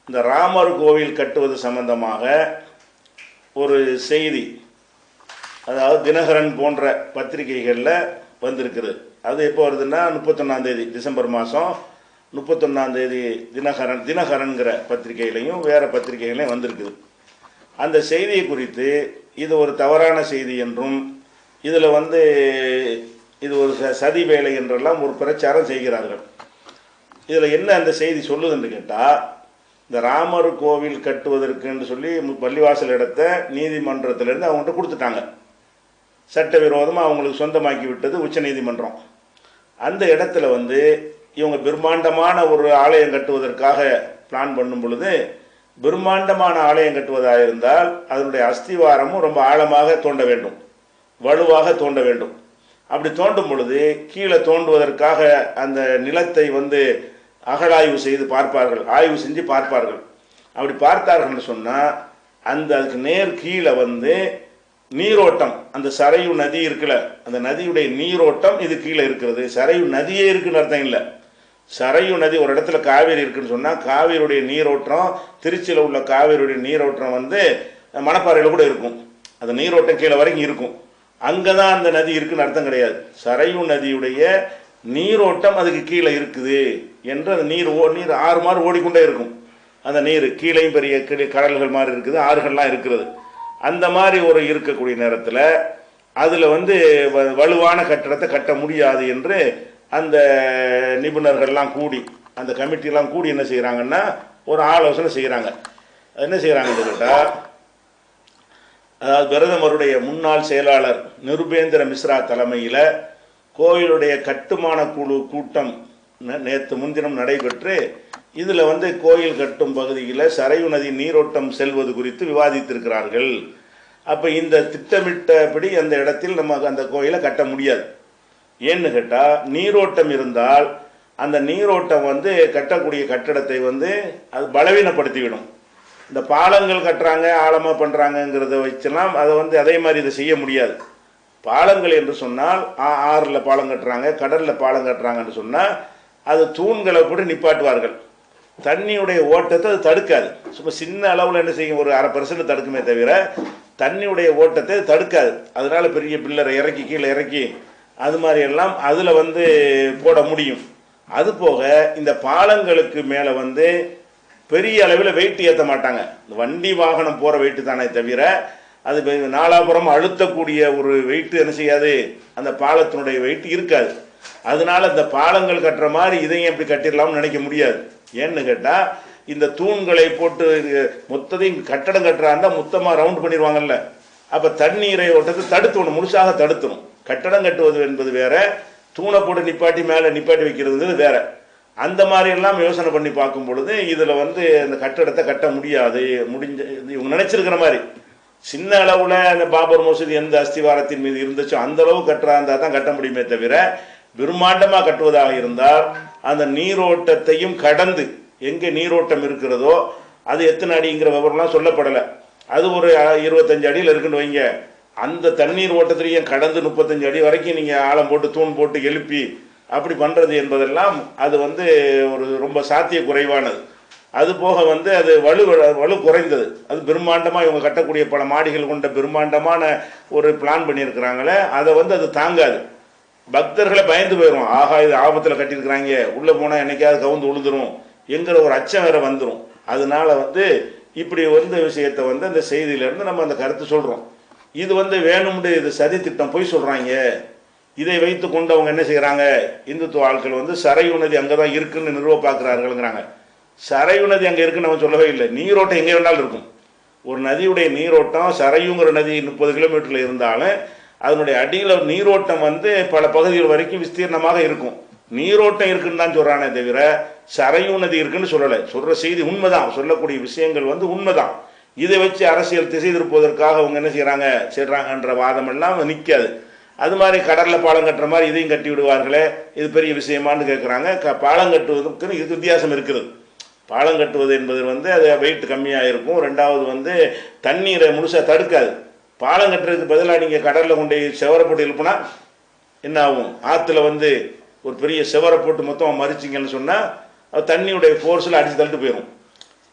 இந்த ராமர் கோவில் கட்டுவது சம்பந்தமாக ஒரு செய்தி, அதாவது தினகரன் போன்ற பத்திரிகைகளில் வந்திருக்குது. அது எப்போ வருதுன்னா 31 டிசம்பர் மாதம் 31 தினகரன்கிற பத்திரிகையிலையும் வேறு பத்திரிகைகளையும் வந்திருக்குது. அந்த செய்தியை குறித்து இது ஒரு தவறான செய்தி என்றும், இதில் இது ஒரு சதி வேலை என்றெல்லாம் ஒரு பிரச்சாரம் செய்கிறார்கள். இதில் என்ன அந்த செய்தி சொல்லுதுன்னு கேட்டால், இந்த ராமர் கோவில் கட்டுவதற்குன்னு சொல்லி பள்ளிவாசல் இடத்த நீதிமன்றத்திலேருந்து அவங்கள்ட்ட கொடுத்துட்டாங்க. சட்டவிரோதமாக அவங்களுக்கு சொந்தமாக்கி விட்டது உச்ச நீதிமன்றம். அந்த இடத்துல இவங்க பிரம்மாண்டமான ஒரு ஆலயம் கட்டுவதற்காக பிளான் பண்ணும் பொழுது, பிரம்மாண்டமான ஆலயம் கட்டுவதாக இருந்தால் அதனுடைய அஸ்திவாரமும் ரொம்ப ஆழமாக தோண்ட வேண்டும், வலுவாக தோண்ட வேண்டும். அப்படி தோண்டும் பொழுது கீழே தோண்டுவதற்காக அந்த நிலத்தை அகழாய்வு செய்து பார்ப்பார்கள், ஆய்வு செஞ்சு பார்ப்பார்கள். அப்படி பார்த்தார்கள்னு சொன்னால் அதுக்கு நேர் கீழே நீரோட்டம், அந்த சரையு நதி இருக்குல்ல, அந்த நதியுடைய நீரோட்டம் இது கீழே இருக்கிறது. சரையு நதியே இருக்குன்னு அர்த்தம் இல்லை. சரையு நதி ஒரு இடத்துல காவேரி இருக்குன்னு சொன்னால் காவேரியுடைய நீரோட்டம், திருச்சியில் உள்ள காவேரியுடைய நீரோட்டம் மணப்பாறையில் கூட இருக்கும். அந்த நீரோட்டம் கீழே வரைக்கும் இருக்கும். அங்கே தான் அந்த நதி இருக்குன்னு அர்த்தம் கிடையாது. சரையு நதியுடைய நீரோட்டம் அதுக்கு கீழே இருக்குது என்று அந்த நீர் ஆறு மாதிரி ஓடிக்கொண்டே இருக்கும். அந்த நீர் கீழேயும் பெரிய கடல்கள் மாதிரி இருக்குது, ஆறுகள்லாம் இருக்கிறது. அந்த மாதிரி ஒரு இருக்கக்கூடிய நேரத்தில் அதில் வலுவான கட்டடத்தை கட்ட முடியாது என்று அந்த நிபுணர்கள்லாம் கூடி, அந்த கமிட்டிலாம் கூடி என்ன செய்கிறாங்கன்னா ஒரு ஆலோசனை செய்கிறாங்க. என்ன செய்கிறாங்கன்னு கேட்டால், அதாவது பிரதமருடைய முன்னாள் செயலாளர் நிருபேந்திர மிஸ்ரா தலைமையில் கோயிலுடைய கட்டுமான குழு கூட்டம் நேற்று முன்தினம் நடைபெற்று, இதில் கோயில் கட்டும் பகுதியில் சரையு நதி நீரோட்டம் செல்வது குறித்து விவாதித்திருக்கிறார்கள். அப்போ இந்த திட்டமிட்டபடி அந்த இடத்தில் நம்ம அந்த கோயிலை கட்ட முடியாது. ஏன்னு கேட்டால், நீரோட்டம் இருந்தால் அந்த நீரோட்டம் கட்டக்கூடிய கட்டடத்தை அது பலவீனப்படுத்திவிடும். இந்த பாலங்கள் கட்டுறாங்க, ஆழமாக பண்ணுறாங்கங்கிறத வச்செல்லாம் அதை அதே மாதிரி இதை செய்ய முடியாது. பாலங்கள் என்று சொன்னால் ஆறில் பாலம் கட்டுறாங்க, கடலில் பாலம் கட்டுறாங்கன்னு சொன்னால் அது தூண்களை கூட நிப்பாட்டுவார்கள். தண்ணியுடைய ஓட்டத்தை அது தடுக்காது. சும்மா சின்ன அளவில் என்ன செய்யும், ஒரு 1/2% தடுக்குமே தவிர தண்ணியுடைய ஓட்டத்தை தடுக்காது. அதனால பெரிய பில்லரை இறக்கி கீழே இறக்கி அது மாதிரி எல்லாம் அதில் போட முடியும். அது போக இந்த பாலங்களுக்கு மேலே பெரிய அளவில் வெயிட் ஏற்ற மாட்டாங்க. இந்த வண்டி வாகனம் போகிற வெயிட்டு தானே தவிர அது நாலாபுரம் அழுத்தக்கூடிய ஒரு வெயிட்டு என்ன செய்யாது, அந்த பாலத்தினுடைய வெயிட் இருக்காது. அதனால இந்த பாலங்கள் கட்டுற மாதிரி இதையும் எப்படி கட்டிடலாம்னு நினைக்க முடியாது. ஏன்னு கேட்டால், இந்த தூண்களை போட்டு மொத்தத்தையும் கட்டடம் கட்டுறா இருந்தால் மொத்தமாக ரவுண்ட் பண்ணிடுவாங்கல்ல. அப்போ தண்ணீரை ஓட்டத்தை தடுத்துணும், முழுசாக தடுத்துணும். கட்டடம் கட்டுவது என்பது வேற, தூணை போட்டு நிப்பாட்டி மேலே நிப்பாட்டி வைக்கிறது வேற. அந்த மாதிரி எல்லாம் யோசனை பண்ணி பார்க்கும் பொழுது இதில் அந்த கட்டடத்தை கட்ட முடியாது. இவங்க நினைச்சிருக்கிற மாதிரி சின்ன அளவில் அந்த பாபர் மசூதி எந்த அஸ்திவாரத்தின் மீது இருந்துச்சோ அந்த அளவு கட்டுறா இருந்தால் தான் கட்ட முடியுமே தவிர, பிரம்மாண்டமாக கட்டுவதாக இருந்தால் அந்த நீரோட்டத்தையும் கடந்து எங்கே நீரோட்டம் இருக்கிறதோ அது எத்தனை அடிங்கிற விவரம்லாம் சொல்லப்படலை. அது ஒரு 25 அடியில் இருக்குன்னு வைங்க. அந்த தண்ணீர் ஓட்டத்திலையும் கடந்து 35 அடி வரைக்கும் நீங்கள் ஆழம் போட்டு தூண் போட்டு எழுப்பி அப்படி பண்ணுறது என்பதெல்லாம் அது ஒரு ரொம்ப சாத்திய குறைவானது. அது போக அது வலு குறைந்தது. அது பிரம்மாண்டமாக இவங்க கட்டக்கூடிய பல மாடிகள் கொண்ட பிரம்மாண்டமான ஒரு பிளான் பண்ணியிருக்கிறாங்களே, அதை அது தாங்காது. பக்தர்களை பயந்து போயிடும். ஆகா, இது ஆபத்தில் கட்டியிருக்கிறாங்க, உள்ளே போனால் என்னைக்காவது கவுந்து விழுந்துரும் என்கிற ஒரு அச்சம் வேற வந்துடும். அதனால இப்படி விஷயத்தை அந்த செய்தியிலேருந்து நம்ம அந்த கருத்து சொல்கிறோம். இது வேணும்னு இது சதி திட்டம் போய் சொல்கிறாங்க. இதை வைத்து கொண்டு அவங்க என்ன செய்கிறாங்க, இந்துத்துவ ஆட்கள் சரையு நதி அங்கே தான் இருக்குன்னு நிறுவ பார்க்குறாருங்கிறாங்க. சரையு நதி அங்கே இருக்குன்னு அவன் சொல்லவே இல்லை. நீரோட்டம் எங்கே வேணாலும் இருக்கும். ஒரு நதியுடைய நீரோட்டம், சரையுங்கிற நதி 30 கிலோமீட்டரில் இருந்தாலும் அதனுடைய அடியில் நீரோட்டம் பல பகுதிகள் வரைக்கும் விஸ்தீர்ணமாக இருக்கும். நீரோட்டம் இருக்குன்னு தான் சொல்கிறானே தவிர சரையு நதி இருக்குன்னு சொல்லலை. சொல்கிற செய்தி உண்மைதான், சொல்லக்கூடிய விஷயங்கள் உண்மைதான். இதை வச்சு அரசியல் திசை திருப்பதற்காக அவங்க என்ன செய்கிறாங்கன்ற வாதம் எல்லாம் நிற்காது. அது மாதிரி கடலில் பாலம் கட்டுற மாதிரி இதையும் கட்டி விடுவார்களே, இது பெரிய விஷயமானு கேட்குறாங்க. பாலம் கட்டுவதற்கு இது வித்தியாசம் இருக்கிறது. பாலம் கட்டுவது என்பது அது வெயிட் கம்மியாக இருக்கும். ரெண்டாவது தண்ணீரை முழுசாக தடுக்காது. பாலம் கட்டுறதுக்கு பதிலாக நீங்கள் கடலில் கொண்டு செவரை போட்டு எழுப்புனா என்ன ஆகும், ஆற்றுல ஒரு பெரிய செவரை போட்டு மொத்தமாக மறிச்சிங்கன்னு சொன்னால் அது தண்ணியுடைய ஃபோர்ஸில் அடித்து தள்ளிட்டு போயிடும்.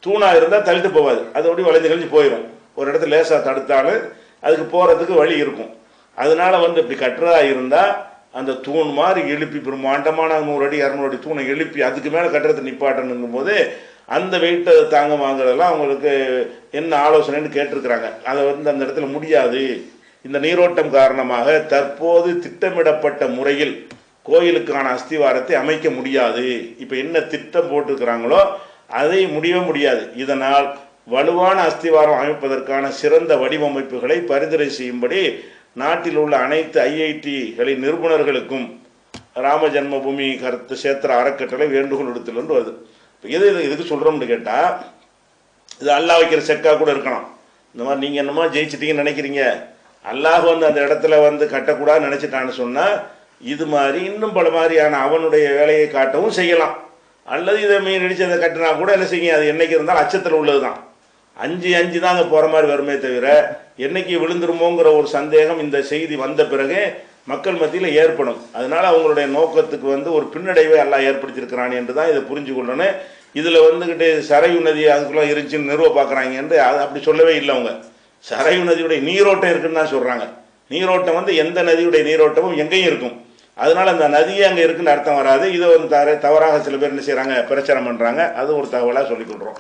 தூணாக இருந்தால் தள்ளிட்டு போகாது, அது அப்படி வளைஞ்சு கழிஞ்சு போயிடும். ஒரு இடத்துல லேசாக தடுத்தாலும் அதுக்கு போகிறதுக்கு வழி இருக்கும். அதனால வந்து இப்படி கட்டுறதா இருந்தால் அந்த தூண் மாதிரி எழுப்பி பிரம்மாண்டமான 100 அடி 200 அடி தூணை எழுப்பி அதுக்கு மேலே கட்டுறது நிப்பாட்டணுங்கும் போது அந்த வெயிட்டை தாங்க வாங்குறதெல்லாம் அவங்களுக்கு என்ன ஆலோசனைன்னு கேட்டிருக்கிறாங்க. அதை வந்து அந்த இடத்துல முடியாது. இந்த நீரோட்டம் காரணமாக தற்போது திட்டமிடப்பட்ட முறையில் கோயிலுக்கான அஸ்திவாரத்தை அமைக்க முடியாது. இப்போ என்ன திட்டம் போட்டிருக்கிறாங்களோ அதை முடியவே முடியாது. இதனால் வலுவான அஸ்திவாரம் அமைப்பதற்கான சிறந்த வடிவமைப்புகளை பரிந்துரை செய்யும்படி நாட்டில் உள்ள அனைத்து ஐஐடிகளின் நிறுவனர்களுக்கும் ராம ஜென்மபூமி கருத்து சேத்திர அறக்கட்டளை வேண்டுகோள் விடுத்தல் வருது. இதுக்கு சொல்கிறோம்னு கேட்டால், இது அல்லாஹ் வைக்கிற செக்காக கூட இருக்கலாம். இந்த மாதிரி நீங்கள் என்னமோ ஜெயிச்சிட்டீங்கன்னு நினைக்கிறீங்க, அல்லாஹ் வந்து அந்த இடத்துல வந்து கட்டக்கூடாதுன்னு நினச்சிட்டான்னு சொன்னால் இது மாதிரி இன்னும் பல மாதிரியான அவனுடைய வேலையை காட்டவும் செய்யலாம். அல்லது இதை மீறடிச்சு அதை கட்டினா கூட என்ன செய்யும், அது என்னைக்கு இருந்தாலும் அச்சத்தில் உள்ளது தான். அஞ்சு தான் அங்கே போகிற மாதிரி வருமே தவிர என்னைக்கு விழுந்துருமோங்கிற ஒரு சந்தேகம் இந்த செய்தி வந்த பிறகு மக்கள் மத்தியில் ஏற்படும். அதனால் அவங்களுடைய நோக்கத்துக்கு வந்து ஒரு பின்னடைவை எல்லாம் ஏற்படுத்தியிருக்கிறான் என்று தான் இதை புரிஞ்சு கொள்ளணும். இதில் வந்துக்கிட்டு சரையு நதி அதுக்குள்ளே இருந்துச்சுன்னு நிறுவ பார்க்குறாங்க என்று அது அப்படி சொல்லவே இல்லை. அவங்க சரையு நதியுடைய நீரோட்டம் இருக்குன்னு தான் சொல்கிறாங்க. நீரோட்டம் வந்து எந்த நதியுடைய நீரோட்டமும் எங்கேயும் இருக்கும். அதனால் அந்த நதியே அங்கே இருக்குன்னு அர்த்தம் வராது. இதை வந்து தவறாக சில பேர் என்ன செய்கிறாங்க, பிரச்சாரம் பண்ணுறாங்க. அது ஒரு தகவலாக சொல்லிக் கொள்கிறோம்.